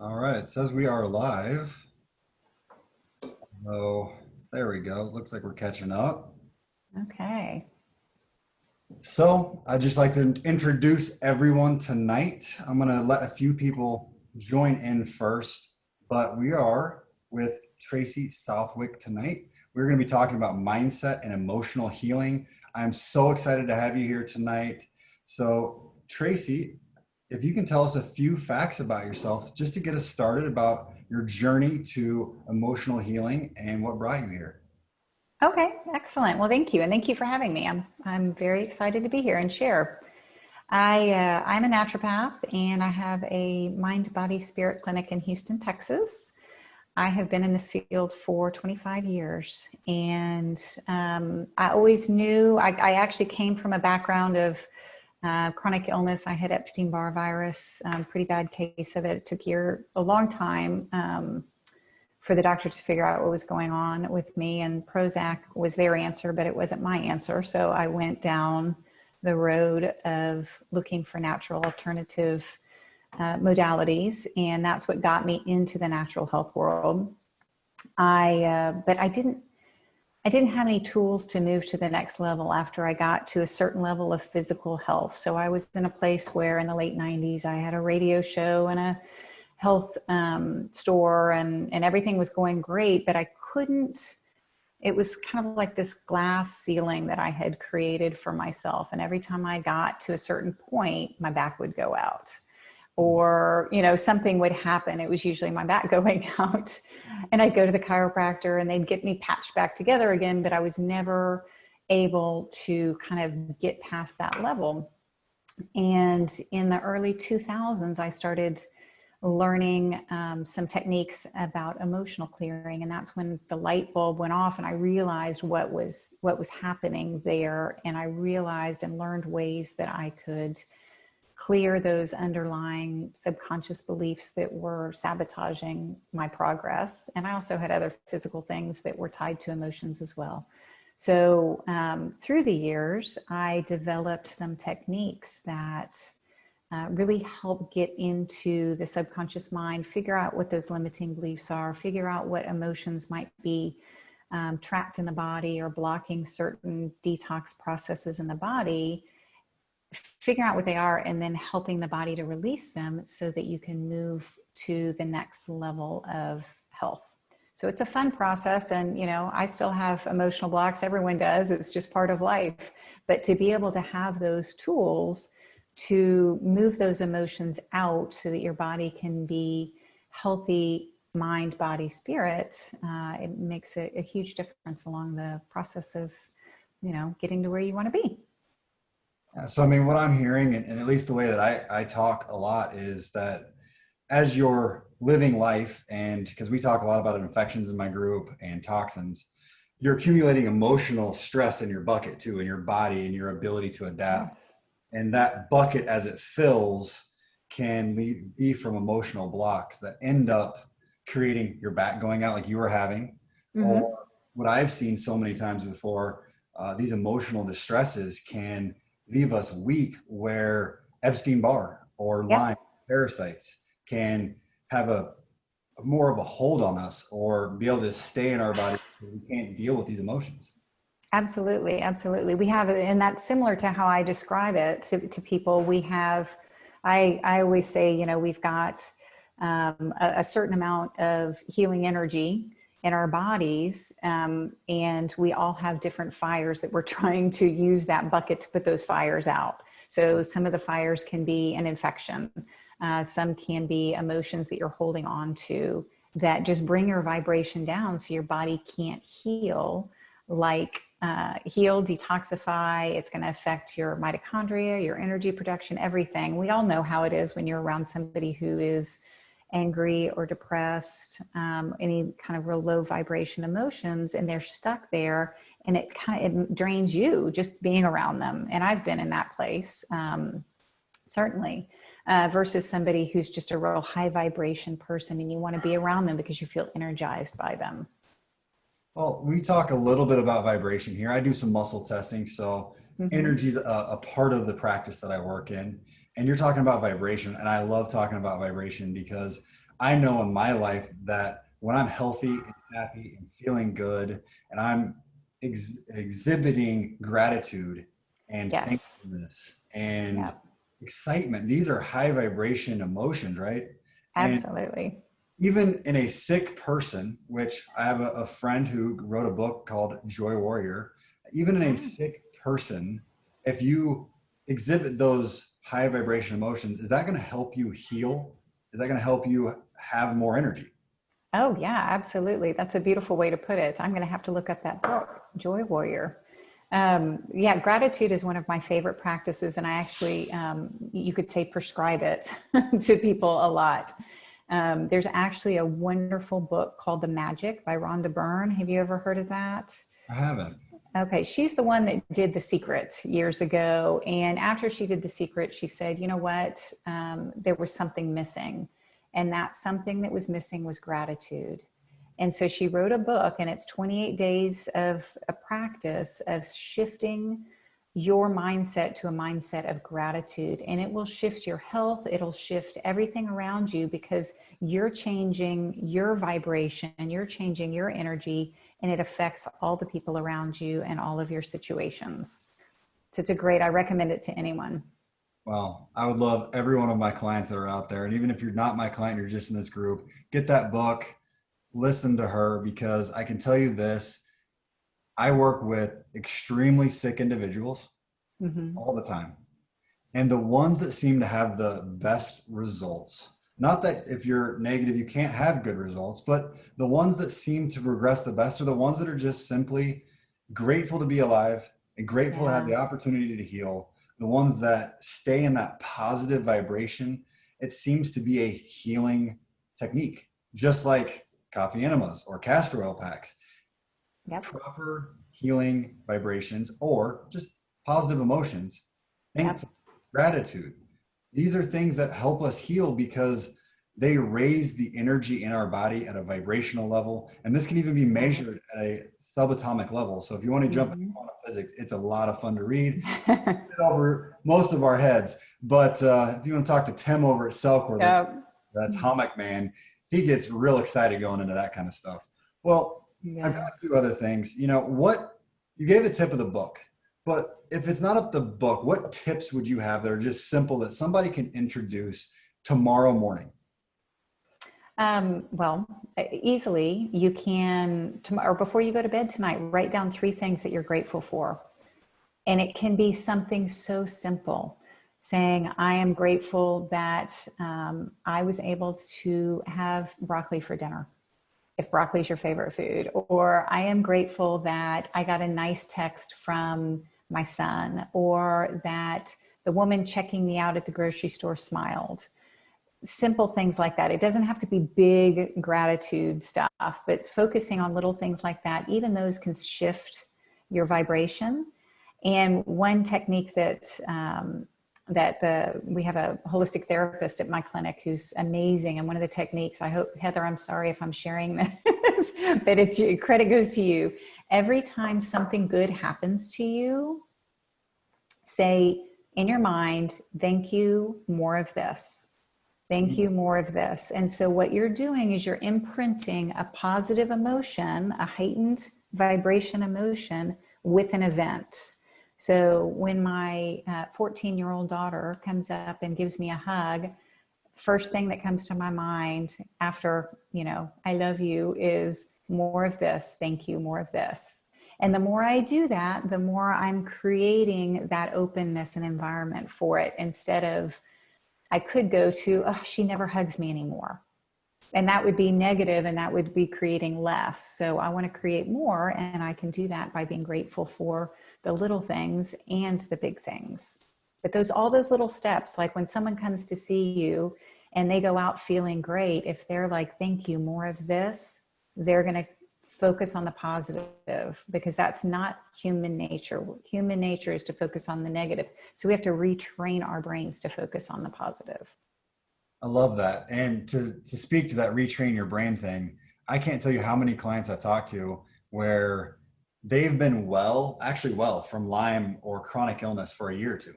All right, it says we are live. Oh, there we go. Looks like we're catching up. Okay. So I'd just like to introduce everyone tonight. I'm going to let a few people join in first, but we are with Tracy Southwick tonight. We're going to be talking about mindset and emotional healing. I'm so excited to have you here tonight. So, Tracy, if you can tell us a few facts about yourself just to get us started about your journey to emotional healing and what brought you here. Okay, excellent. Well, thank you. And thank you for having me. I'm very excited to be here and share. I'm a naturopath and I have a mind, body, spirit clinic in Houston, Texas. I have been in this field for 25 years and I always knew I actually came from a background of chronic illness. I had Epstein-Barr virus, pretty bad case of it. It took a long time for the doctor to figure out what was going on with me, and Prozac was their answer, but it wasn't my answer. So I went down the road of looking for natural alternative modalities, and that's what got me into the natural health world. But I didn't have any tools to move to the next level after I got to a certain level of physical health. So I was in a place where in the late 90s, I had a radio show and a health store and everything was going great, but I couldn't, it was kind of like this glass ceiling that I had created for myself. And every time I got to a certain point, my back would go out or, something would happen. It was usually my back going out and I'd go to the chiropractor and they'd get me patched back together again, but I was never able to kind of get past that level. And in the early 2000s, I started learning some techniques about emotional clearing, and that's when the light bulb went off and I realized what was happening there, and I realized and learned ways that I could clear those underlying subconscious beliefs that were sabotaging my progress. And I also had other physical things that were tied to emotions as well. So through the years, I developed some techniques that really help get into the subconscious mind, figure out what those limiting beliefs are, figure out what emotions might be trapped in the body or blocking certain detox processes in the body, figure out what they are, and then helping the body to release them so that you can move to the next level of health. So it's a fun process. And, I still have emotional blocks. Everyone does. It's just part of life. But to be able to have those tools to move those emotions out so that your body can be healthy, mind, body, spirit, it makes a huge difference along the process of, getting to where you want to be. So, I mean, what I'm hearing, and at least the way that I talk a lot, is that as you're living life, and because we talk a lot about infections in my group and toxins, you're accumulating emotional stress in your bucket too, in your body and your ability to adapt. Yes. And that bucket, as it fills, can be from emotional blocks that end up creating your back going out like you were having. Or Mm-hmm. what I've seen so many times before, these emotional distresses can leave us weak, where Epstein-Barr or Lyme Yep. parasites can have a more of a hold on us or be able to stay in our body because we can't deal with these emotions. Absolutely. Absolutely. We have, and that's similar to how I describe it to people. We have, I always say, we've got a certain amount of healing energy in our bodies. And we all have different fires that we're trying to use that bucket to put those fires out. So some of the fires can be an infection. Some can be emotions that you're holding on to that just bring your vibration down so your body can't heal, detoxify. It's going to affect your mitochondria, your energy production, everything. We all know how it is when you're around somebody who is angry or depressed, any kind of real low vibration emotions, and they're stuck there, and it drains you just being around them. And I've been in that place, certainly, versus somebody who's just a real high vibration person and you want to be around them because you feel energized by them. Well, we talk a little bit about vibration here. I do some muscle testing, so Mm-hmm. energy is a part of the practice that I work in. And you're talking about vibration, and I love talking about vibration because I know in my life that when I'm healthy and happy and feeling good and I'm exhibiting gratitude and Yes. thankfulness and Yep. excitement, these are high vibration emotions, right? And Absolutely. even in a sick person, which I have a friend who wrote a book called Joy Warrior, even in a Ah. sick person, if you exhibit those high vibration emotions, is that going to help you heal? Is that going to help you have more energy? Oh, yeah, absolutely. That's a beautiful way to put it. I'm going to have to look up that book, Joy Warrior. Yeah, gratitude is one of my favorite practices, and I actually, you could say, prescribe it to people a lot. There's actually a wonderful book called The Magic by Rhonda Byrne. Have you ever heard of that? I haven't. Okay, she's the one that did The Secret years ago. And after she did The Secret, she said, you know what? There was something missing. And that something that was missing was gratitude. And so she wrote a book, and it's 28 days of a practice of shifting your mindset to a mindset of gratitude. And it will shift your health, it'll shift everything around you because you're changing your vibration, you're changing your energy, and it affects all the people around you and all of your situations. So it's a great, I recommend it to anyone. Well, I would love every one of my clients that are out there. And even if you're not my client, you're just in this group, get that book, listen to her, because I can tell you this, I work with extremely sick individuals Mm-hmm. all the time. And the ones that seem to have the best results, not that if you're negative, you can't have good results, but the ones that seem to progress the best are the ones that are just simply grateful to be alive and grateful to have Yeah. the opportunity to heal. The ones that stay in that positive vibration, it seems to be a healing technique, just like coffee enemas or castor oil packs. Yep. Proper healing vibrations or just positive emotions, Yep. thankful, gratitude. These are things that help us heal because they raise the energy in our body at a vibrational level. And this can even be Right. measured at a subatomic level. So if you want to jump into Mm-hmm. quantum physics, it's a lot of fun to read. Over most of our heads. But if you want to talk to Tim over at Cellcore, Yep. the atomic man, he gets real excited going into that kind of stuff. Well, I've got Yeah. a few other things. You know, what you gave the tip of the book, but if it's not up the book, what tips would you have that are just simple that somebody can introduce tomorrow morning? Well, easily you can, or before you go to bed tonight, write down three things that you're grateful for. And it can be something so simple, saying, I am grateful that I was able to have broccoli for dinner, if broccoli is your favorite food. Or I am grateful that I got a nice text from my son, or that the woman checking me out at the grocery store smiled. Simple things like that. It doesn't have to be big gratitude stuff, but focusing on little things like that, even those can shift your vibration. And one technique that we have a holistic therapist at my clinic who's amazing. And one of the techniques, I hope, Heather, I'm sorry if I'm sharing this, but it's credit goes to you. Every time something good happens to you, say in your mind, thank you, more of this. Thank you, more of this. And so what you're doing is you're imprinting a positive emotion, a heightened vibration emotion with an event. So when my 14-year-old daughter comes up and gives me a hug, first thing that comes to my mind after, I love you is more of this. Thank you, more of this. And the more I do that, the more I'm creating that openness and environment for it instead of, I could go to, oh, she never hugs me anymore. And that would be negative and that would be creating less. So I want to create more. And I can do that by being grateful for the little things and the big things. But all those little steps, like when someone comes to see you and they go out feeling great, if they're like, thank you, more of this, they're going to focus on the positive because that's not human nature. Human nature is to focus on the negative. So we have to retrain our brains to focus on the positive. I love that. And to speak to that retrain your brain thing, I can't tell you how many clients I've talked to where they've been well, actually well, from Lyme or chronic illness for a year or two.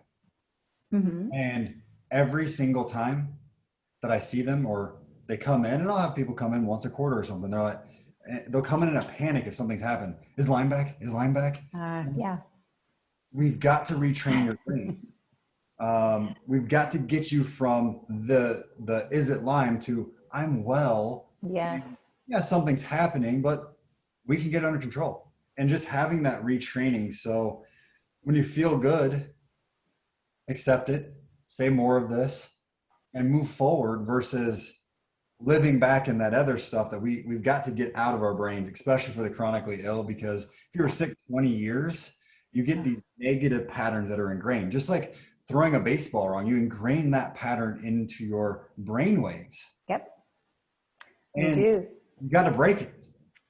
Mm-hmm. And every single time that I see them, or they come in, and I'll have people come in once a quarter or something. They're like, they'll come in a panic if something's happened. Is Lyme back? Is Lyme back? Yeah. We've got to retrain your brain. We've got to get you from the is it Lyme to I'm well. Yes. Yeah, something's happening, but we can get it under control. And just having that retraining. So when you feel good, accept it, say more of this, and move forward versus living back in that other stuff that we've got to get out of our brains, especially for the chronically ill, because if you were sick 20 years, you get these negative patterns that are ingrained. Just like throwing a baseball wrong, you ingrain that pattern into your brain waves. Yep. You And do. you got to break it.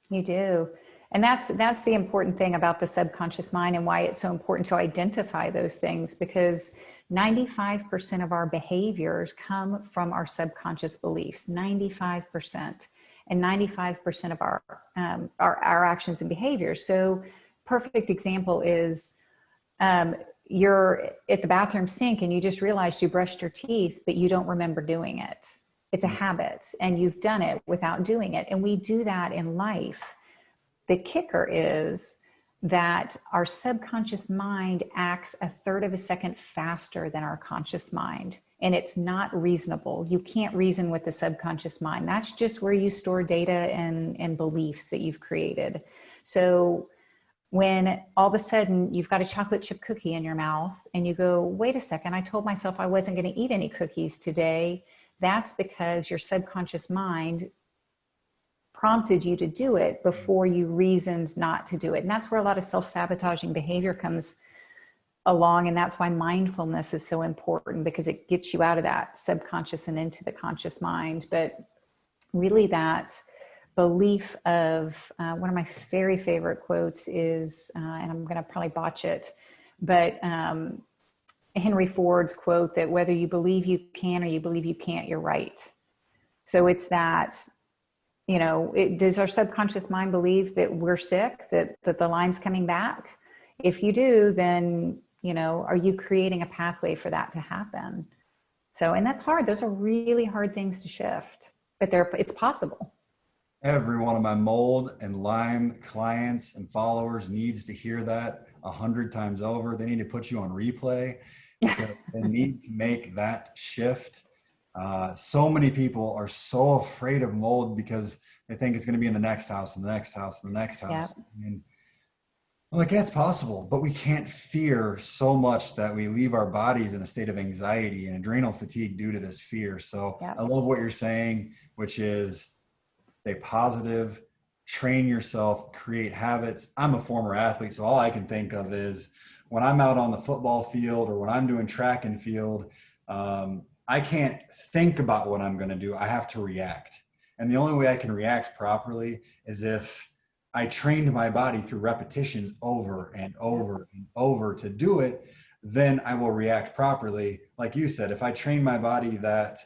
You do. And that's the important thing about the subconscious mind and why it's so important to identify those things, because 95% of our behaviors come from our subconscious beliefs, 95%, and 95% of our actions and behaviors. So perfect example is you're at the bathroom sink and you just realized you brushed your teeth, but you don't remember doing it. It's a habit and you've done it without doing it. And we do that in life. The kicker is that our subconscious mind acts a third of a second faster than our conscious mind. And it's not reasonable. You can't reason with the subconscious mind. That's just where you store data and beliefs that you've created. So when all of a sudden you've got a chocolate chip cookie in your mouth and you go, wait a second, I told myself I wasn't going to eat any cookies today. That's because your subconscious mind prompted you to do it before you reasoned not to do it. And that's where a lot of self-sabotaging behavior comes along. And that's why mindfulness is so important, because it gets you out of that subconscious and into the conscious mind. But really that belief of one of my very favorite quotes is, and I'm going to probably botch it, but Henry Ford's quote that whether you believe you can or you believe you can't, you're right. So it's that, does our subconscious mind believe that we're sick, that the Lyme's coming back? If you do, then, are you creating a pathway for that to happen? So, and that's hard. Those are really hard things to shift, but it's possible. Every one of my mold and Lyme clients and followers needs to hear that 100 times over. They need to put you on replay because they need to make that shift. So many people are so afraid of mold because they think it's going to be in the next house and the next house and the next house. Yep. And I'm like, yeah, it's possible, but we can't fear so much that we leave our bodies in a state of anxiety and adrenal fatigue due to this fear. So Yep. I love what you're saying, which is stay positive, train yourself, create habits. I'm a former athlete, so all I can think of is when I'm out on the football field or when I'm doing track and field, I can't think about what I'm going to do. I have to react. And the only way I can react properly is if I trained my body through repetitions over and over and over to do it, then I will react properly. Like you said, if I train my body that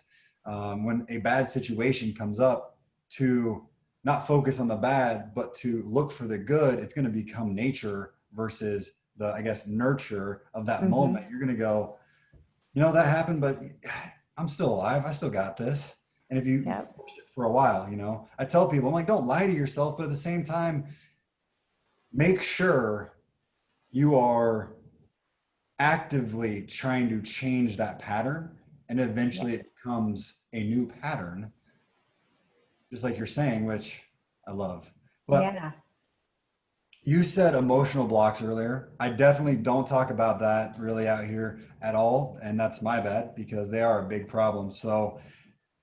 when a bad situation comes up, to not focus on the bad, but to look for the good, it's going to become nature versus the, I guess, nurture of that moment. You're going to go, that happened, but I'm still alive. I still got this. And if you force it for a while, I tell people, I'm like, don't lie to yourself, but at the same time, make sure you are actively trying to change that pattern, and eventually it becomes a new pattern, just like you're saying, which I love. But you said emotional blocks earlier. I definitely don't talk about that really out here at all. And that's my bad because they are a big problem. So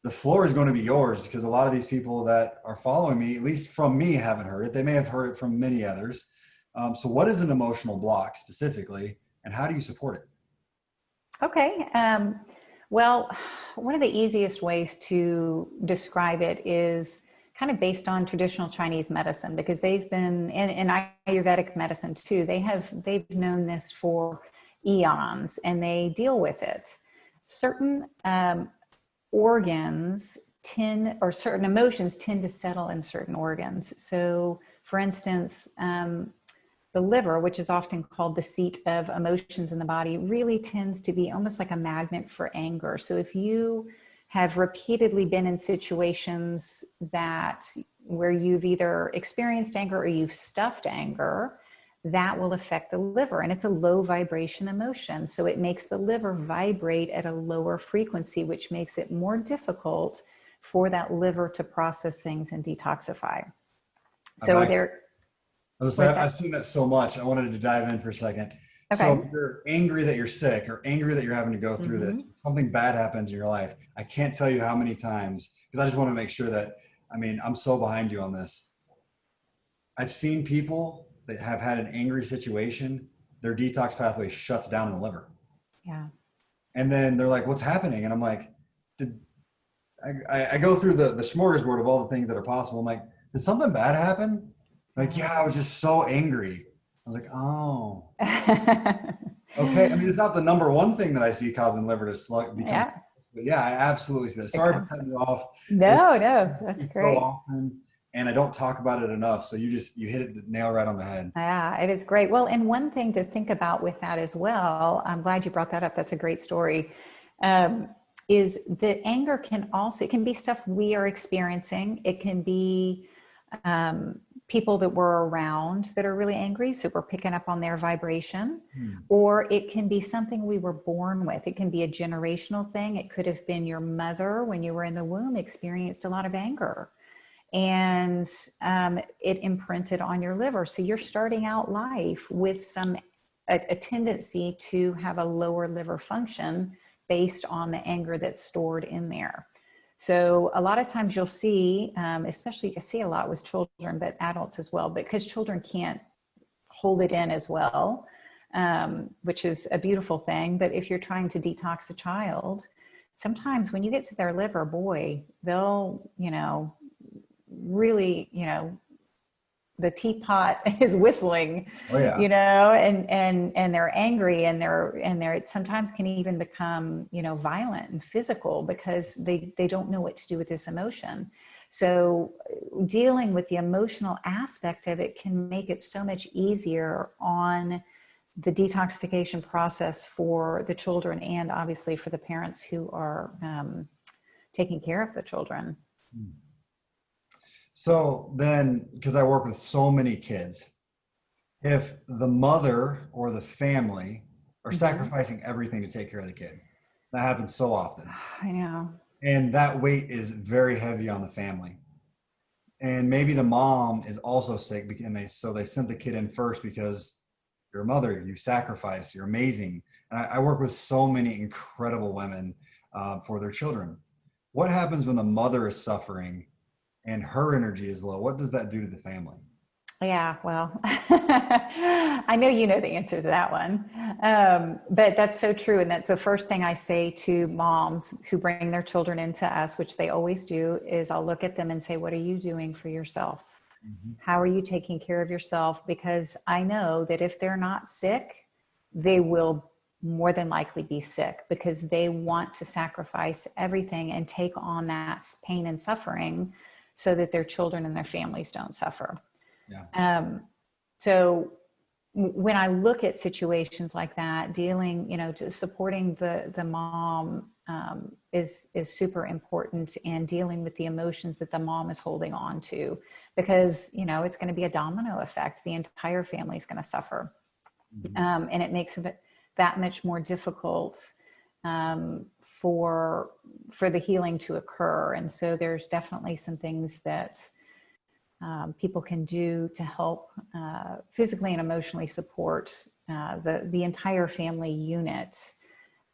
the floor is going to be yours, because a lot of these people that are following me, at least from me, haven't heard it. They may have heard it from many others. So what is an emotional block specifically, and how do you support it? Okay. Well, one of the easiest ways to describe it is kind of based on traditional Chinese medicine, because they've been in Ayurvedic medicine too. They've known this for eons, and they deal with it. Certain organs or certain emotions tend to settle in certain organs. So, for instance, the liver, which is often called the seat of emotions in the body, really tends to be almost like a magnet for anger. So if you have repeatedly been in situations where you've either experienced anger or you've stuffed anger, that will affect the liver. And it's a low vibration emotion. So it makes the liver vibrate at a lower frequency, which makes it more difficult for that liver to process things and detoxify. So I've seen that so much. I wanted to dive in for a second. So Okay. if you're angry that you're sick or angry that you're having to go through this, Mm-hmm. something bad happens in your life. I can't tell you how many times, because I just want to make sure that, I'm so behind you on this. I've seen people that have had an angry situation, their detox pathway shuts down in the liver. Yeah. And then they're like, what's happening? And I'm like, did I go through the smorgasbord of all the things that are possible. I'm like, did something bad happen? Like, yeah, I was just so angry. I was like, oh, okay. It's not the number one thing that I see causing liver to become, Yeah. but yeah, I absolutely see that. Sorry for Becomes cutting you off. This no, that's is so great. often, and I don't talk about it enough. So you hit it the nail right on the head. Yeah, it is great. Well, and one thing to think about with that as well, I'm glad you brought that up. That's a great story. Um, is that anger it can be stuff we are experiencing. It can be people that we're around that are really angry. So we're picking up on their vibration, Hmm. or it can be something we were born with. It can be a generational thing. It could have been your mother when you were in the womb experienced a lot of anger, and it imprinted on your liver. So you're starting out life with a tendency to have a lower liver function based on the anger that's stored in there. So a lot of times you'll see, especially you see a lot with children, but adults as well, because children can't hold it in as well, which is a beautiful thing. But if you're trying to detox a child, sometimes when you get to their liver, boy, they'll, really, the teapot is whistling, Oh yeah. and they're angry, and they're sometimes can even become, violent and physical because they don't know what to do with this emotion. So dealing with the emotional aspect of it can make it so much easier on the detoxification process for the children, and obviously for the parents who are taking care of the children. So then, because I work with so many kids, if the mother or the family are Mm-hmm. sacrificing everything to take care of the kid, that happens so often. I know. And that weight is very heavy on the family. And maybe the mom is also sick, and they sent the kid in first because you're a mother, you sacrifice, you're amazing. And I work with so many incredible women for their children. What happens when the mother is suffering and her energy is low? What does that do to the family? Yeah, well, I know you know the answer to that one. But that's so true. And that's the first thing I say to moms who bring their children into us, which they always do, is I'll look at them and say, what are you doing for yourself? Mhm. How are you taking care of yourself? Because I know that if they're not sick, they will more than likely be sick, because they want to sacrifice everything and take on that pain and suffering so that their children and their families don't suffer. Yeah. So when I look at situations like that, dealing, just supporting the mom is super important, and dealing with the emotions that the mom is holding on to, because, it's going to be a domino effect. The entire family is going to suffer. Mhm. And it makes it that much more difficult for the healing to occur. And so there's definitely some things that people can do to help physically and emotionally support the entire family unit,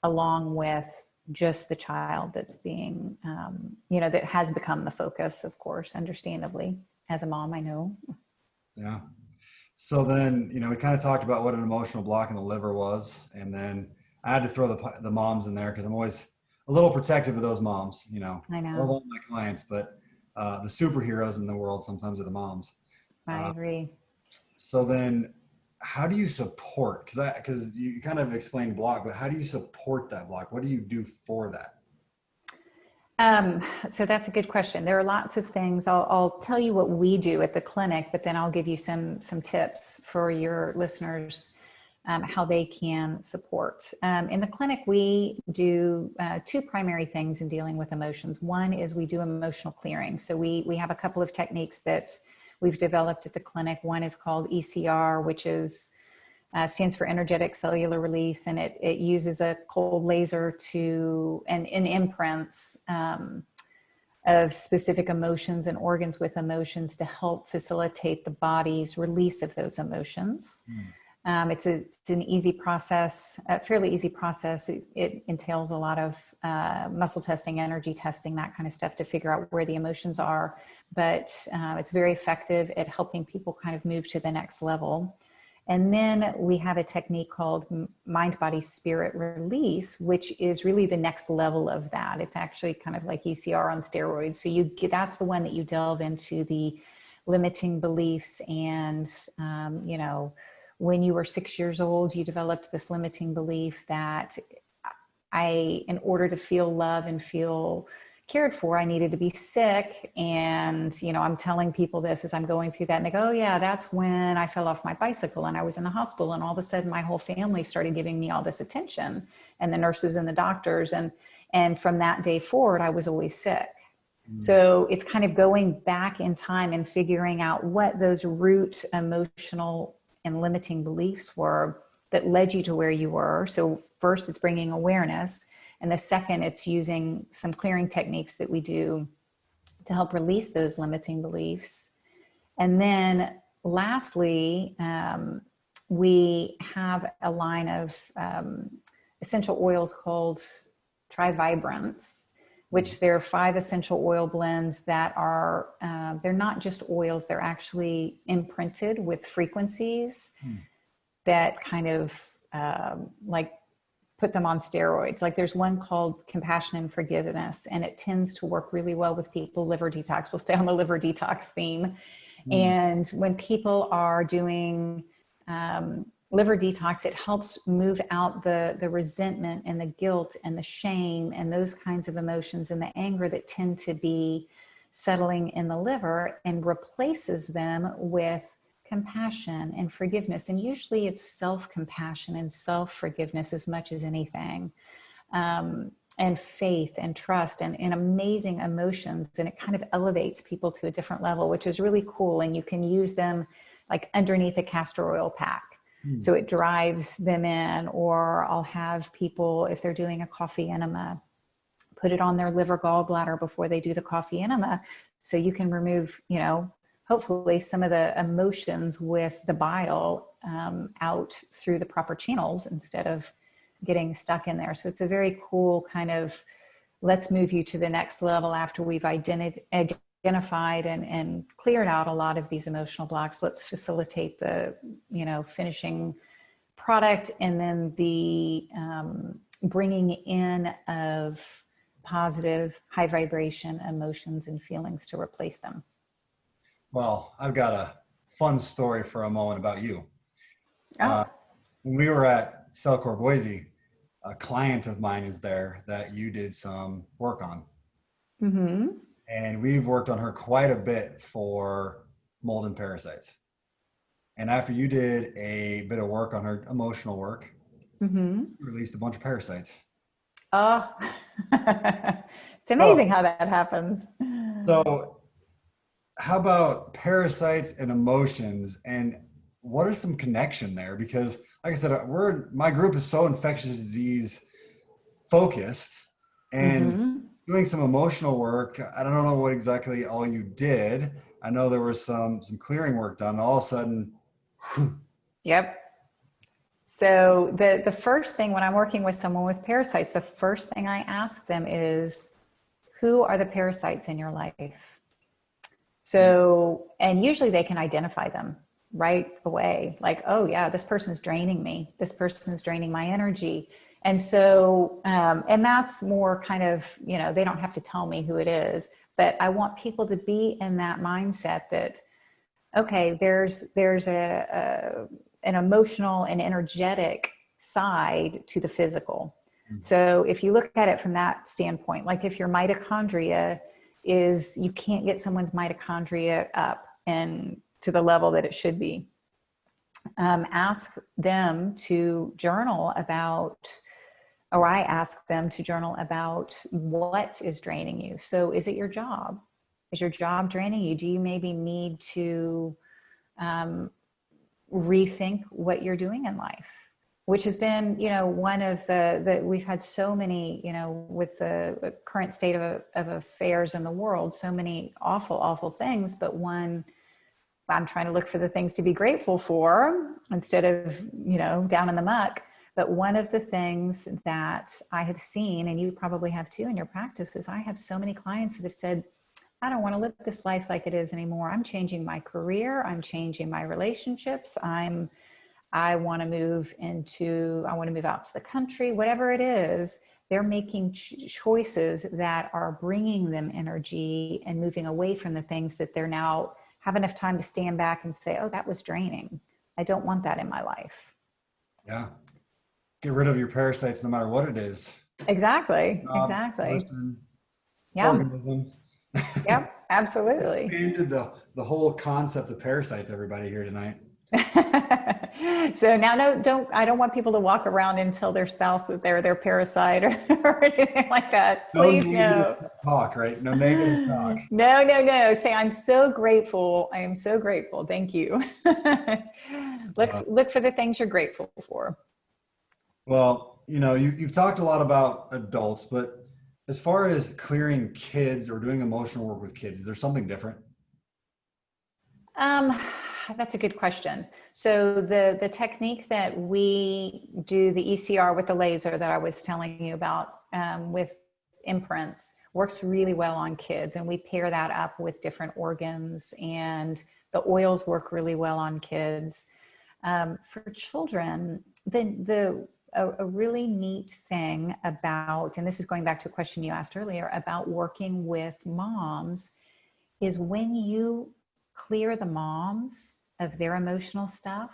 along with just the child that's being, that has become the focus, of course, understandably. As a mom, I know. Yeah. So then, we kind of talked about what an emotional block in the liver was. And then I had to throw the moms in there because I'm always a little protective of those moms. I I love know. all my clients, but the superheroes in the world sometimes are the moms. I Uh, agree. so then how do you support, because you kind of explained block, but how do you support that block? What do you do for that? So that's a good question. There are lots of things. I'll tell you what we do at the clinic, but then I'll give you some tips for your listeners. how they can support. In the clinic, we do two primary things in dealing with emotions. One is we do emotional clearing. So we have a couple of techniques that we've developed at the clinic. One is called ECR, which is stands for energetic cellular release, and it uses a cold laser to and imprints of specific emotions and organs with emotions to help facilitate the body's release of those emotions. It's an easy process, a fairly easy process. It entails a lot of muscle testing, energy testing, that kind of stuff to figure out where the emotions are. But it's very effective at helping people kind of move to the next level. And then we have a technique called mind, body, spirit release, which is really the next level of that. It's actually kind of like ECR on steroids. So that's the one that you delve into the limiting beliefs and, when you were 6 years old, you developed this limiting belief that in order to feel love and feel cared for, I needed to be sick. And, I'm telling people this as I'm going through that, and they go, oh yeah, that's when I fell off my bicycle and I was in the hospital. And all of a sudden my whole family started giving me all this attention, and the nurses and the doctors. And from that day forward, I was always sick. So it's kind of going back in time and figuring out what those root emotional and limiting beliefs were that led you to where you were. So first it's bringing awareness. And the second, it's using some clearing techniques that we do to help release those limiting beliefs. And then lastly, we have a line of essential oils called TriVibrance, which there are 5 essential oil blends that are, they're not just oils, they're actually imprinted with frequencies that kind of like put them on steroids. Like there's one called Compassion and Forgiveness, and it tends to work really well with people. Liver detox, we'll stay on the liver detox theme. And when people are doing liver detox, it helps move out the resentment and the guilt and the shame and those kinds of emotions and the anger that tend to be settling in the liver, and replaces them with compassion and forgiveness. And usually it's self-compassion and self-forgiveness as much as anything. And faith and trust and amazing emotions. And it kind of elevates people to a different level, which is really cool. And you can use them like underneath a castor oil pack. So it drives them in. Or I'll have people, if they're doing a coffee enema, put it on their liver gallbladder before they do the coffee enema. So you can remove, hopefully some of the emotions with the bile out through the proper channels instead of getting stuck in there. So it's a very cool kind of, let's move you to the next level after we've identified and cleared out a lot of these emotional blocks. Let's facilitate the, finishing product, and then the bringing in of positive, high vibration emotions and feelings to replace them. Well, I've got a fun story for a moment about you. Oh. When we were at Cellcore Boise, a client of mine is there that you did some work on. Mm-hmm. And we've worked on her quite a bit for mold and parasites. And after you did a bit of work on her emotional work, you released a bunch of parasites. Oh, it's amazing how that happens. So how about parasites and emotions, and what are some connection there? Because like I said, my group is so infectious disease focused, and doing some emotional work. I don't know what exactly all you did. I know there was some clearing work done. All of a sudden, whew. Yep. So the first thing when I'm working with someone with parasites, the first thing I ask them is, who are the parasites in your life? So, and usually they can identify them right away. Like, oh yeah, this person's draining me. This person's draining my energy. And so, and that's more kind of, they don't have to tell me who it is, but I want people to be in that mindset that, okay, there's an emotional and energetic side to the physical. So if you look at it from that standpoint, like if your mitochondria is, you can't get someone's mitochondria up and to the level that it should be. ask them to journal about, or I ask them to journal about what is draining you. So is it your job? Is your job draining you? Do you maybe need to rethink what you're doing in life? Which has been, one of the we've had so many, with the current state of affairs in the world, so many awful, awful things. But one, I'm trying to look for the things to be grateful for instead of, down in the muck. But one of the things that I have seen, and you probably have too in your practice, is I have so many clients that have said, I don't want to live this life like it is anymore. I'm changing my career. I'm changing my relationships. I want to move out to the country, whatever it is. They're making choices that are bringing them energy and moving away from the things that they're now have enough time to stand back and say, oh, that was draining. I don't want that in my life. Yeah. Get rid of your parasites no matter what it is. Exactly. Job, Exactly. person, Yeah. organism. Yep. Absolutely. Expanded the whole concept of parasites, everybody here tonight. So now, I don't want people to walk around and tell their spouse that they're their parasite or anything like that. No Please, negative no. talk, right? No negative talk. No. Say, I'm so grateful. I am so grateful. Thank you. Look for the things you're grateful for. Well, you've talked a lot about adults, but as far as clearing kids or doing emotional work with kids, is there something different? Um, that's a good question. So the technique that we do, the ECR with the laser that I was telling you about, with imprints, works really well on kids, and we pair that up with different organs, and the oils work really well on kids. For children, a really neat thing about, and this is going back to a question you asked earlier about working with moms, is when you clear the moms of their emotional stuff,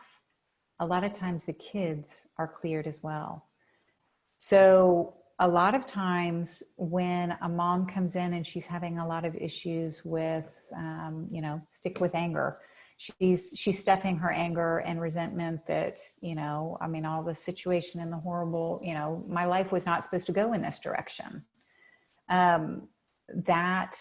a lot of times the kids are cleared as well. So a lot of times when a mom comes in and she's having a lot of issues with, stick with anger, she's stuffing her anger and resentment that, all the situation and the horrible, my life was not supposed to go in this direction. That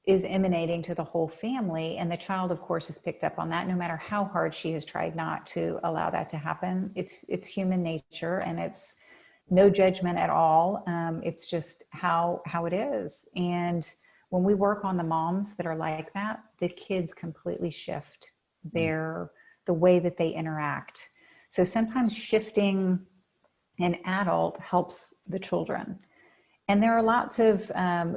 is emanating to the whole family. And the child, of course, has picked up on that, no matter how hard she has tried not to allow that to happen. It's human nature, and it's no judgment at all. It's just how it is. And when we work on the moms that are like that, the kids completely shift the way that they interact. So sometimes shifting an adult helps the children. And there are lots of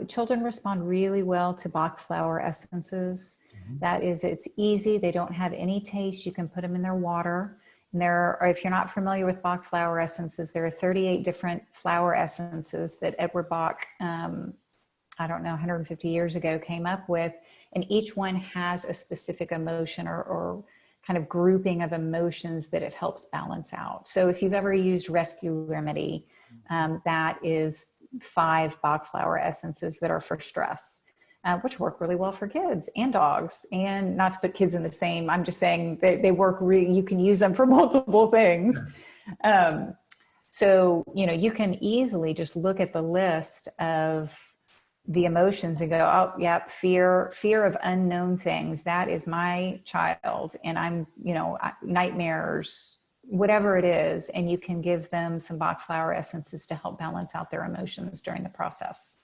children respond really well to Bach flower essences. That is, it's easy. They don't have any taste. You can put them in their water. And if you're not familiar with Bach flower essences, there are 38 different flower essences that Edward Bach, 150 years ago came up with. And each one has a specific emotion or kind of grouping of emotions that it helps balance out. So if you've ever used Rescue Remedy, that is 5 Bach flower essences that are for stress, which work really well for kids and dogs. And not to put kids in the same, I'm just saying they work really, you can use them for multiple things. So, you can easily just look at the list of the emotions and go, oh, yeah, fear of unknown things. That is my child. And I'm, nightmares, whatever it is, and you can give them some Bach flower essences to help balance out their emotions during the process.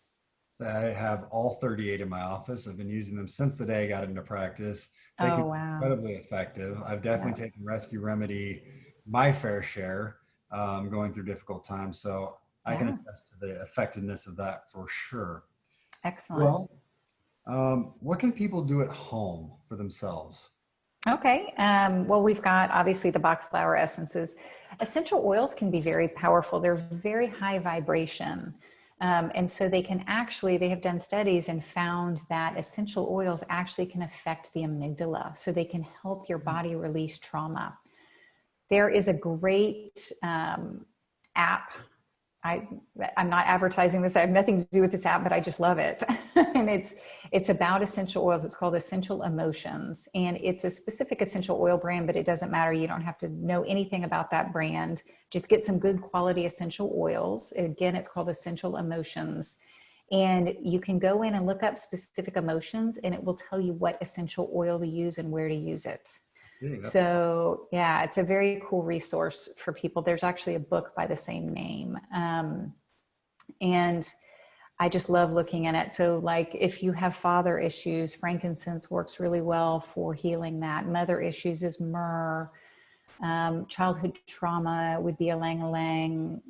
I have all 38 in my office. I've been using them since the day I got into practice. They can be incredibly effective. I've definitely taken Rescue Remedy my fair share, going through difficult times. So I can attest to the effectiveness of that for sure. Excellent. Well, what can people do at home for themselves? Okay. Well, we've got obviously the Bach flower essences. Essential oils can be very powerful. They're very high vibration. And so they have done studies and found that essential oils actually can affect the amygdala. So they can help your body release trauma. There is a great app I'm not advertising this. I have nothing to do with this app, but I just love it. And it's about essential oils. It's called Essential Emotions. And it's a specific essential oil brand, but it doesn't matter. You don't have to know anything about that brand. Just get some good quality essential oils. Again, it's called Essential Emotions. And you can go in and look up specific emotions, and it will tell you what essential oil to use and where to use it. Yeah, So yeah, it's a very cool resource for people. There's actually a book by the same name. And I just love looking at it. So like if you have father issues, frankincense works really well for healing that. Mother issues is myrrh. Childhood trauma would be ylang ylang.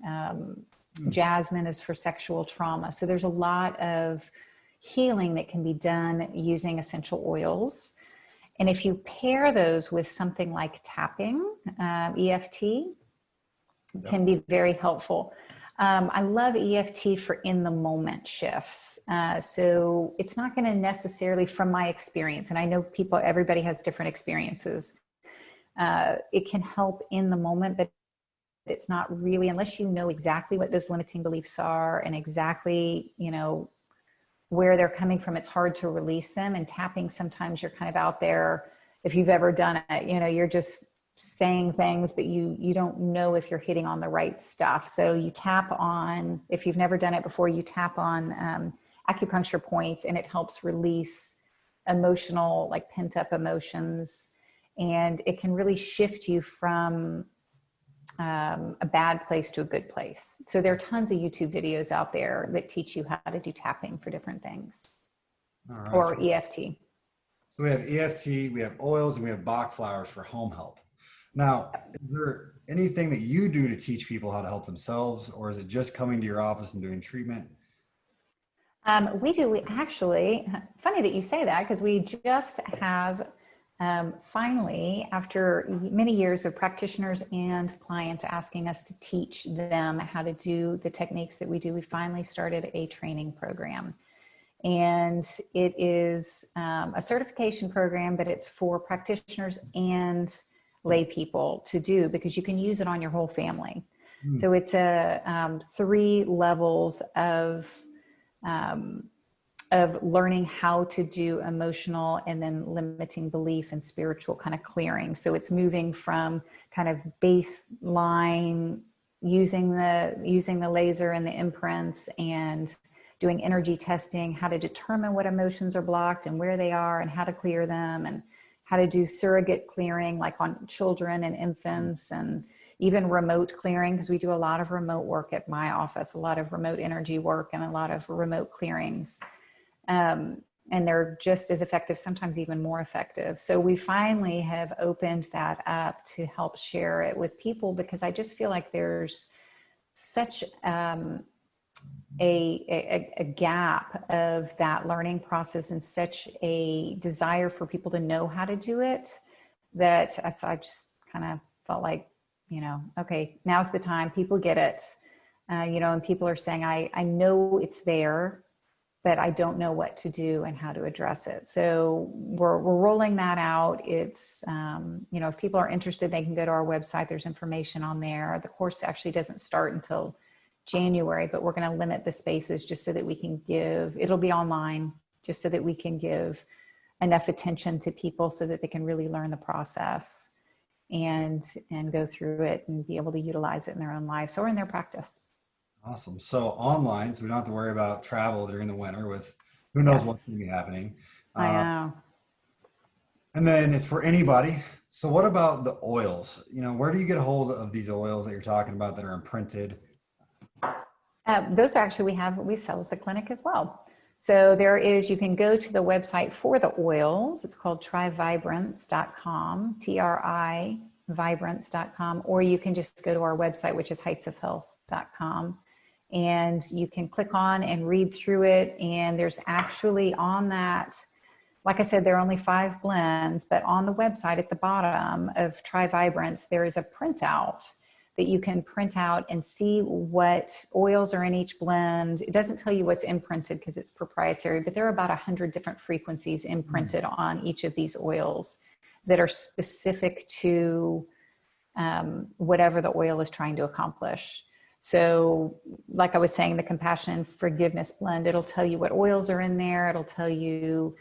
Jasmine is for sexual trauma. So there's a lot of healing that can be done using essential oils. And if you pair those with something like tapping, EFT can be very helpful. I love EFT for in the moment shifts. So it's not going to necessarily, from my experience, and I know everybody has different experiences. It can help in the moment, but it's not really, unless you know exactly what those limiting beliefs are and exactly, where they're coming from, it's hard to release them. And tapping, sometimes you're kind of out there. If you've ever done it, you're just saying things, but you don't know if you're hitting on the right stuff. So you tap on, if you've never done it before, you tap on acupuncture points, and it helps release emotional, like pent up emotions. And it can really shift you from a bad place to a good place. So there are tons of YouTube videos out there that teach you how to do tapping for different things. All right. Or EFT. So we have EFT, we have oils, and we have Bach flowers for home help. Now, is there anything that you do to teach people how to help themselves, or is it just coming to your office and doing treatment? We actually, funny that you say that, because we just have finally, after many years of practitioners and clients asking us to teach them how to do the techniques that we do, we finally started a training program. And it is a certification program, but it's for practitioners and lay people to do, because you can use it on your whole family. So it's 3 levels of learning how to do emotional and then limiting belief and spiritual kind of clearing. So it's moving from kind of baseline, using the laser and the imprints and doing energy testing, how to determine what emotions are blocked and where they are and how to clear them, and how to do surrogate clearing, like on children and infants, and even remote clearing, because we do a lot of remote work at my office, a lot of remote energy work and a lot of remote clearings. And they're just as effective, sometimes even more effective. So we finally have opened that up to help share it with people, because I just feel like there's such a gap of that learning process and such a desire for people to know how to do it, that I just kind of felt like, okay, now's the time. People get it, and people are saying, I know it's there, but I don't know what to do and how to address it. So we're rolling that out. It's, if people are interested, they can go to our website. There's information on there. The course actually doesn't start until January, but we're going to limit the spaces just so that we can it'll be online, just so that we can give enough attention to people so that they can really learn the process and go through it and be able to utilize it in their own lives or in their practice. Awesome. So online, so we don't have to worry about travel during the winter with who knows what's going to be happening. I know. And then it's for anybody. So what about the oils? Where do you get a hold of these oils that you're talking about that are imprinted? Those actually we sell at the clinic as well. So you can go to the website for the oils. It's called TriVibrance.com, TRI-Vibrance.com, or you can just go to our website, which is heightsofhealth.com. And you can click on and read through it. And there's actually on that, like I said, there are only 5 blends, but on the website at the bottom of TriVibrance, there is a printout that you can print out and see what oils are in each blend. It doesn't tell you what's imprinted because it's proprietary, but there are about 100 different frequencies imprinted on each of these oils that are specific to whatever the oil is trying to accomplish. So like I was saying, the compassion and forgiveness blend, it'll tell you what oils are in there. It'll tell you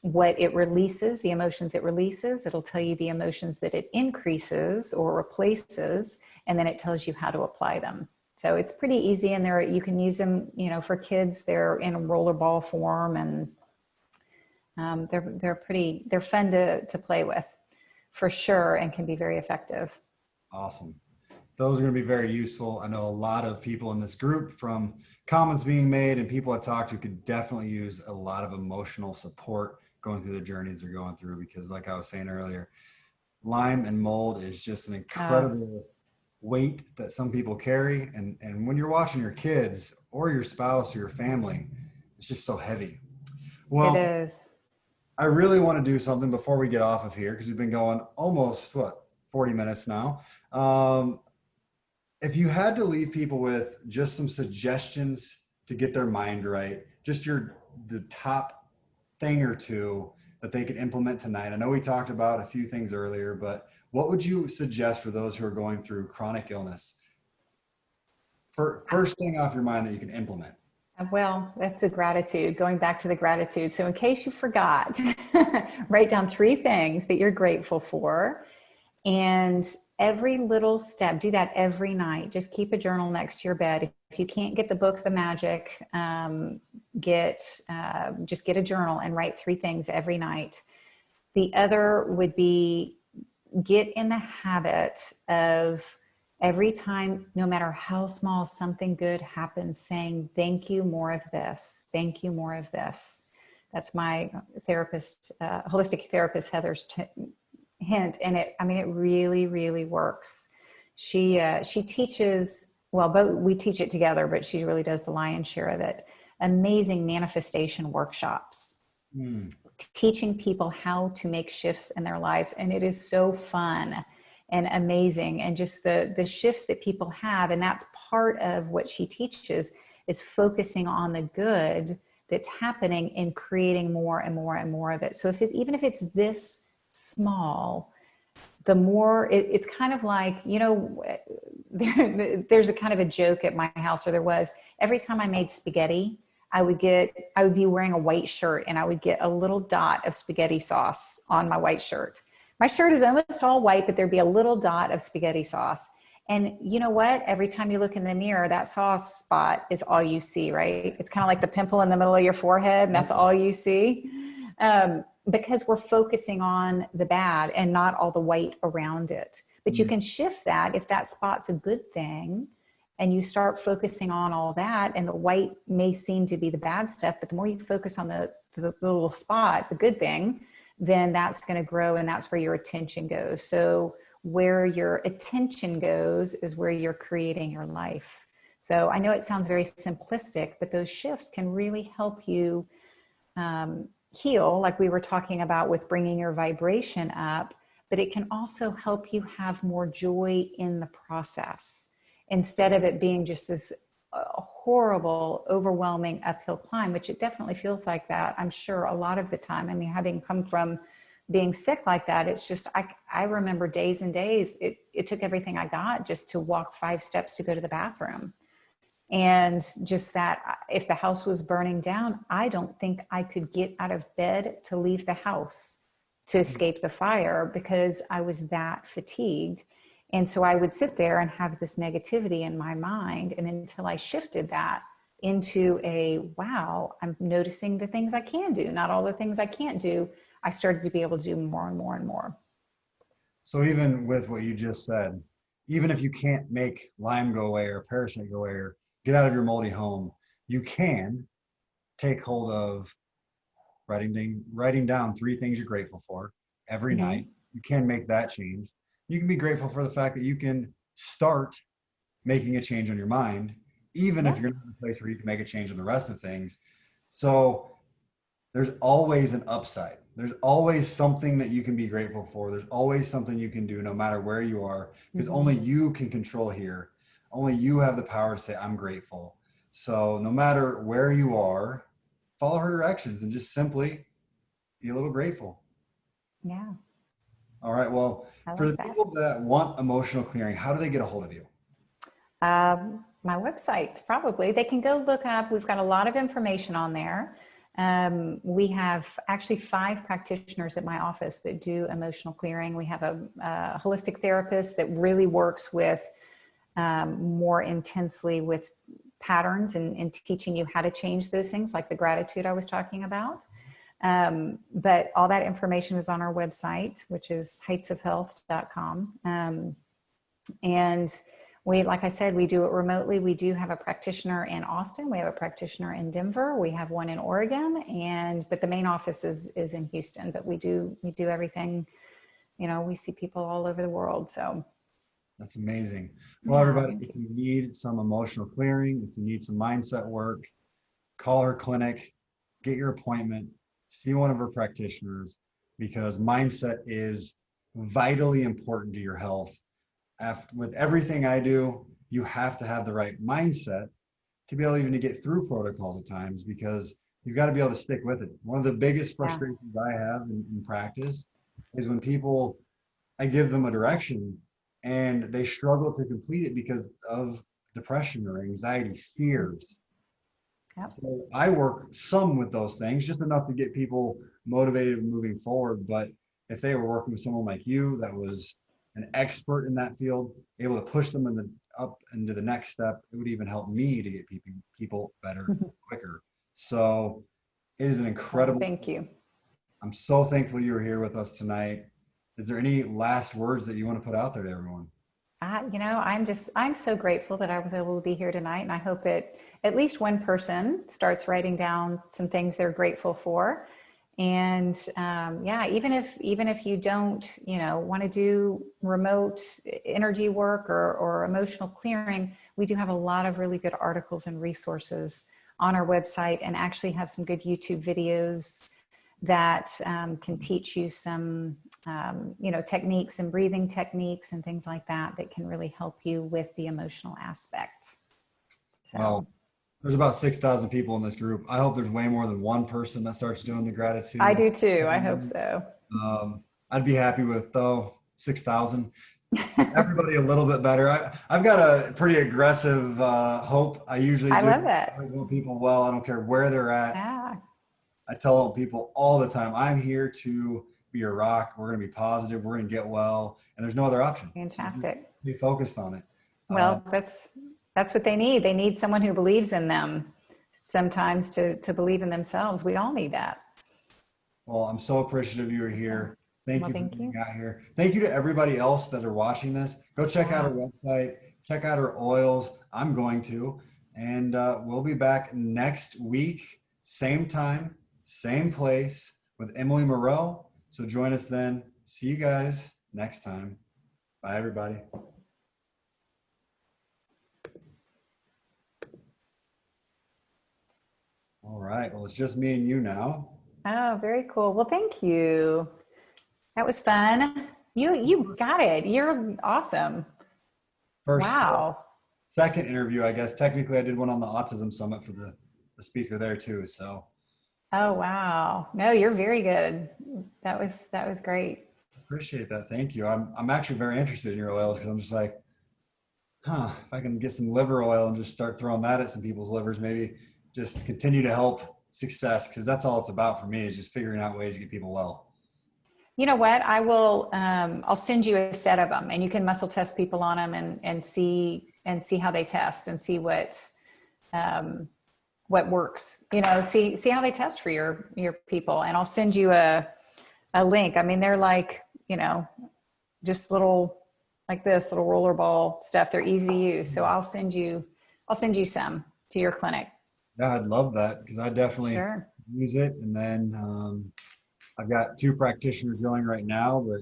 what it releases, the emotions it releases. It'll tell you the emotions that it increases or replaces, and then it tells you how to apply them. So it's pretty easy, and you can use them, for kids. They're in a rollerball form, and they're fun to play with for sure, and can be very effective. Awesome. Those are going to be very useful. I know a lot of people in this group, from comments being made and people I talked to, could definitely use a lot of emotional support going through the journeys they're going through, because like I was saying earlier, Lyme and mold is just an incredible weight that some people carry. And when you're watching your kids or your spouse or your family, it's just so heavy. It Well, is. I really want to do something before we get off of here, because we've been going almost, 40 minutes now. If you had to leave people with just some suggestions to get their mind right, just the top thing or two that they could implement tonight. I know we talked about a few things earlier, but what would you suggest for those who are going through chronic illness? First thing off your mind that you can implement. Well, that's the gratitude, going back to the gratitude. So in case you forgot, write down 3 things that you're grateful for. And every little step, do that every night. Just keep a journal next to your bed. If you can't get the book, The Magic, just get a journal and write 3 things every night. The other would be, get in the habit of every time, no matter how small, something good happens, saying, thank you, more of this. Thank you, more of this. That's my therapist, holistic therapist, Heather's hint. And it really, really works. She teaches, both, we teach it together, but she really does the lion's share of it. Amazing manifestation workshops. Teaching people how to make shifts in their lives. And it is so fun and amazing. And just the shifts that people have. And that's part of what she teaches, is focusing on the good that's happening and creating more and more and more of it. So even if it's this small, the more it's kind of like, there's a kind of a joke at my house, or there was, every time I made spaghetti, I would be wearing a white shirt, and I would get a little dot of spaghetti sauce on my white shirt. My shirt is almost all white, but there'd be a little dot of spaghetti sauce. And you know what? Every time you look in the mirror, that sauce spot is all you see, right? It's kind of like the pimple in the middle of your forehead, and that's all you see. Because we're focusing on the bad and not all the white around it. But you can shift that if that spot's a good thing, and you start focusing on all that, and the white may seem to be the bad stuff, but the more you focus on the little spot, the good thing, then that's going to grow, and that's where your attention goes. So where your attention goes is where you're creating your life. So I know it sounds very simplistic, but those shifts can really help you heal, like we were talking about with bringing your vibration up, but it can also help you have more joy in the process, instead of it being just this horrible, overwhelming uphill climb, which it definitely feels like that, I'm sure, a lot of the time. Having come from being sick like that, it's just, I remember days and days, it took everything I got just to walk 5 steps to go to the bathroom. And just that, if the house was burning down, I don't think I could get out of bed to leave the house to escape the fire, because I was that fatigued. And so I would sit there and have this negativity in my mind. And until I shifted that into wow, I'm noticing the things I can do, not all the things I can't do, I started to be able to do more and more and more. So even with what you just said, even if you can't make Lyme go away or parasite go away or get out of your moldy home, you can take hold of writing down 3 things you're grateful for every night. You can make that change. You can be grateful for the fact that you can start making a change on your mind, even if you're not in a place where you can make a change on the rest of things. So there's always an upside. There's always something that you can be grateful for. There's always something you can do, no matter where you are, because only you can control here. Only you have the power to say, I'm grateful. So no matter where you are, follow her directions and just simply be a little grateful. Yeah. All right. Well, I for like the that. people that want emotional clearing, how do they get a hold of you? My website, probably. They can go look up. We've got a lot of information on there. We have actually 5 practitioners at my office that do emotional clearing. We have a holistic therapist that really works with more intensely with patterns and teaching you how to change those things, like the gratitude I was talking about. But all that information is on our website, which is heightsofhealth.com. And we, like I said, we do it remotely. We do have a practitioner in Austin. We have a practitioner in Denver. We have one in Oregon, but the main office is in Houston. But we do everything. You know, we see people all over the world. So That's amazing. Well, everybody, if you need some emotional clearing, if you need some mindset work, call her clinic, get your appointment, see one of her practitioners, because mindset is vitally important to your health. With everything I do, you have to have the right mindset to be able even to get through protocols at times, because you've got to be able to stick with it. One of the biggest frustrations I have in practice is when I give them a direction and they struggle to complete it because of depression or anxiety, fears. Yep. So I work some with those things, just enough to get people motivated and moving forward. But if they were working with someone like you that was an expert in that field, able to push them up into the next step, it would even help me to get people better quicker. So it is an incredible. Thank you. I'm so thankful you were here with us tonight. Is there any last words that you want to put out there to everyone? I'm so grateful that I was able to be here tonight. And I hope that at least one person starts writing down some things they're grateful for. And even if you don't, want to do remote energy work or emotional clearing, we do have a lot of really good articles and resources on our website, and actually have some good YouTube videos that can teach you some, techniques and breathing techniques and things like that can really help you with the emotional aspect. So. Well, there's about 6,000 people in this group. I hope there's way more than one person that starts doing the gratitude. I do too. I hope so. I'd be happy with 6,000. Everybody a little bit better. I've got a pretty aggressive hope. I love that. I want people well. I don't care where they're at. Yeah. I tell people all the time, I'm here to be a rock. We're going to be positive. We're going to get well. And there's no other option. Fantastic. So be focused on it. Well, that's what they need. They need someone who believes in them sometimes to believe in themselves. We all need that. Well, I'm so appreciative you were here. Thank you for Thank being you. out here. Thank you to everybody else that are watching this. Go check out our website, check out our oils. I'm going to. And we'll be back next week, same time, same place, with Emily Moreau. So join us then. See you guys next time. Bye, everybody. All right. Well, it's just me and you now. Oh, very cool. Well, thank you. That was fun. You got it. You're awesome. Wow. Second interview, I guess. Technically, I did one on the Autism Summit for the speaker there too. So. Oh, wow. No, you're very good. That was great. Appreciate that. Thank you. I'm actually very interested in your oils, because I'm just like, if I can get some liver oil and just start throwing that at some people's livers, maybe just continue to help success, because that's all it's about for me, is just figuring out ways to get people well. You know what? I'll send you a set of them, and you can muscle test people on them and see how they test, and see what works, see how they test for your people. And I'll send you a link. I mean, they're like, just little rollerball stuff. They're easy to use. So I'll send you some to your clinic. Yeah, I'd love that, because I definitely use it. And then I've got 2 practitioners going right now, but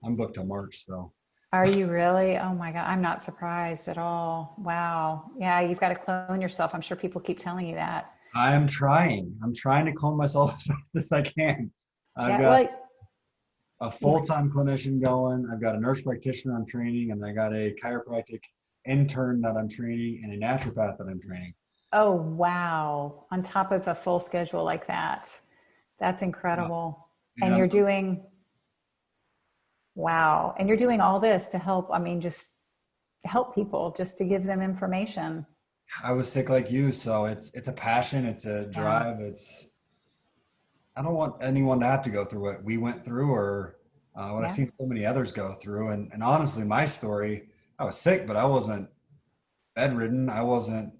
I'm booked till March. So. Are you really? Oh my God. I'm not surprised at all. Wow. Yeah. You've got to clone yourself. I'm sure people keep telling you that. I'm trying to clone myself as fast as I can. I've got a full-time clinician going. I've got a nurse practitioner I'm training, and I got a chiropractic intern that I'm training, and a naturopath that I'm training. Oh, wow. On top of a full schedule like that. That's incredible. And you're doing, wow. And you're doing all this to help, just help people, just to give them information. I was sick like you, so it's a passion, it's a Yeah. drive. I don't want anyone to have to go through what we went through or what I've Yeah. seen so many others go through. And honestly, my story, I was sick, but I wasn't bedridden. I wasn't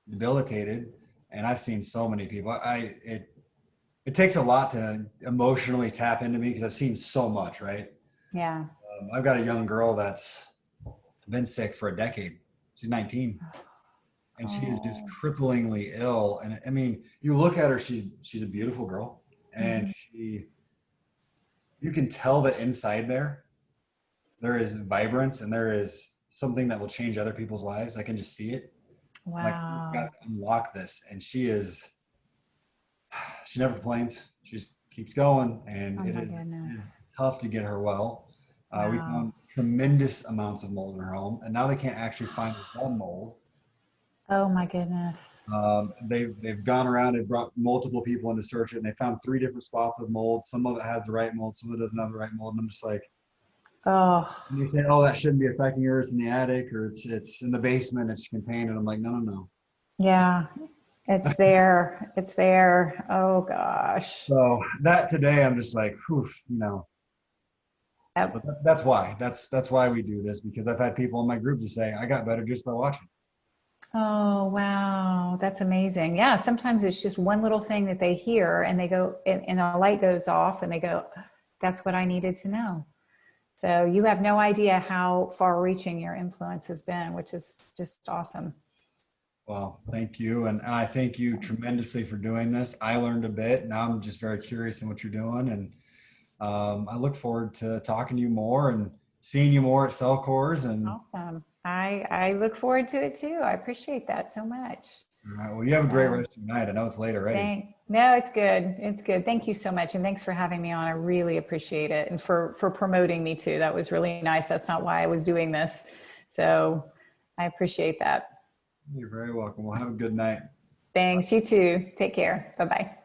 debilitated. And I've seen so many people. It takes a lot to emotionally tap into me because I've seen so much, right? Yeah. I've got a young girl that's been sick for a decade. She's 19 and she is just Oh. cripplingly ill. And I mean, you look at her, she's a beautiful girl and Hmm. you can tell that inside there is vibrance and there is something that will change other people's lives. I can just see it. I'm like, we've got Wow. to unlock this. And she never complains. She just keeps going. And Oh it my is goodness. tough to get her well. We Wow. found tremendous amounts of mold in her home. And now they can't actually find the mold. Oh my goodness. They've gone around and brought multiple people in to search it, and they found 3 different spots of mold. Some of it has the right mold, some of it doesn't have the right mold. And I'm just like, Oh, and they say, oh, that shouldn't be affecting her. It's in the attic or it's in the basement. It's contained. And I'm like, no, no, no. yeah. It's there. It's there. Oh gosh. So that today, I'm just like, whew, but Yep. that's why. That's why we do this because I've had people in my group just say, I got better just by watching. Oh, wow. That's amazing. Yeah. Sometimes it's just one little thing that they hear and they go, and a light goes off and they go, that's what I needed to know. So you have no idea how far reaching your influence has been, which is just awesome. Well, thank you. And I thank you tremendously for doing this. I learned a bit. Now I'm just very curious in what you're doing. And I look forward to talking to you more and seeing you more at cell cores. And Awesome. I look forward to it too. I appreciate that so much. all right, well, you have a great So rest of your night. I know it's late already. no, it's good. It's good. Thank you so much. And thanks for having me on. I really appreciate it. And for promoting me too. That was really nice. That's not why I was doing this. So I appreciate that. You're very welcome. Well, have a good night. Thanks. You too. Take care. Bye bye.